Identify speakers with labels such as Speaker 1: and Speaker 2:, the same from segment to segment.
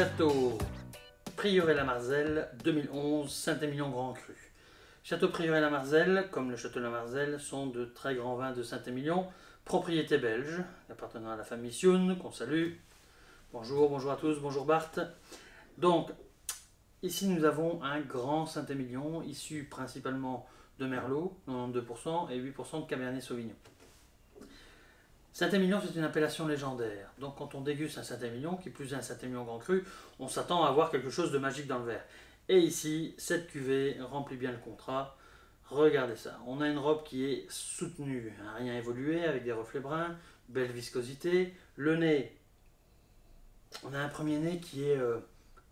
Speaker 1: Château Prieuré-la-Marzelle 2011, Saint-Émilion Grand Cru. Château Prieuré-la-Marzelle, comme le Château La-Marzelle, sont de très grands vins de Saint-Émilion, propriété belge, appartenant à la famille Sioun, qu'on salue. Bonjour, bonjour à tous, bonjour Bart. Donc, ici nous avons un grand Saint-Émilion, issu principalement de Merlot, 92%, et 8% de Cabernet Sauvignon. Saint-Émilion, c'est une appellation légendaire. Donc quand on déguste un Saint-Émilion, qui plus est un Saint-Émilion Grand Cru, on s'attend à avoir quelque chose de magique dans le verre. Et ici, cette cuvée remplit bien le contrat. Regardez ça. On a une robe qui est soutenue, rien évolué, avec des reflets bruns, belle viscosité. Le nez, on a un premier nez qui est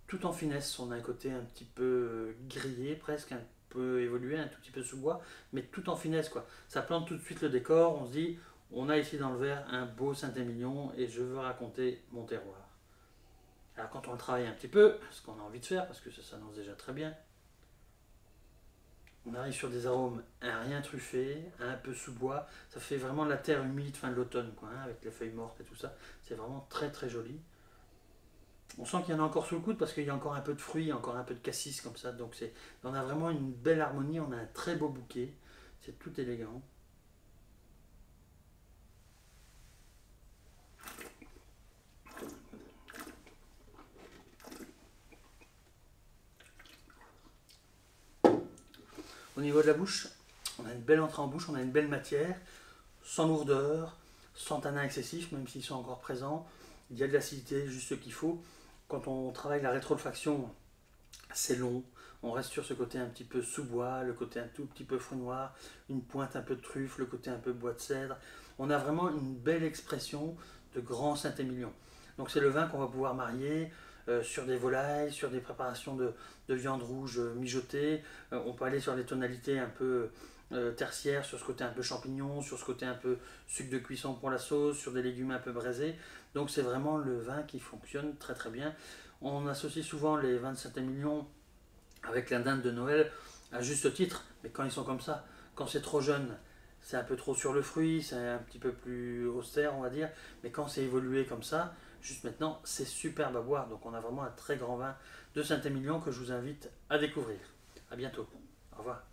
Speaker 1: tout en finesse. On a un côté un petit peu grillé, presque un peu évolué, un tout petit peu sous bois, mais tout en finesse, quoi. Ça plante tout de suite le décor. On se dit, on a ici dans le verre un beau Saint-Émilion et je veux raconter mon terroir. Alors quand on le travaille un petit peu, ce qu'on a envie de faire, parce que ça s'annonce déjà très bien, on arrive sur des arômes rien truffés, un peu sous bois. Ça fait vraiment la terre humide fin de l'automne, quoi, hein, avec les feuilles mortes et tout ça. C'est vraiment très très joli. On sent qu'il y en a encore sous le coude parce qu'il y a encore un peu de fruits, encore un peu de cassis comme ça. Donc on a vraiment une belle harmonie, on a un très beau bouquet. C'est tout élégant. Au niveau de la bouche, on a une belle entrée en bouche, on a une belle matière, sans lourdeur, sans tanin excessif, même s'ils sont encore présents. Il y a de l'acidité, juste ce qu'il faut. Quand on travaille la rétrofaction, c'est long. On reste sur ce côté un petit peu sous-bois, le côté un tout petit peu fruit noir, une pointe un peu de truffe, le côté un peu bois de cèdre. On a vraiment une belle expression de grand Saint-Émilion. Donc c'est le vin qu'on va pouvoir marier sur des volailles, sur des préparations de viande rouge mijotée. On peut aller sur des tonalités un peu tertiaires, sur ce côté un peu champignon, sur ce côté un peu sucre de cuisson pour la sauce, sur des légumes un peu braisés. Donc c'est vraiment le vin qui fonctionne très très bien. On associe souvent les vins de Saint-Émilion avec la dinde de Noël, à juste titre, mais quand ils sont comme ça, quand c'est trop jeune, c'est un peu trop sur le fruit, c'est un petit peu plus austère, on va dire, mais quand c'est évolué comme ça, juste maintenant, c'est superbe à boire. Donc on a vraiment un très grand vin de Saint-Émilion que je vous invite à découvrir. A bientôt. Au revoir.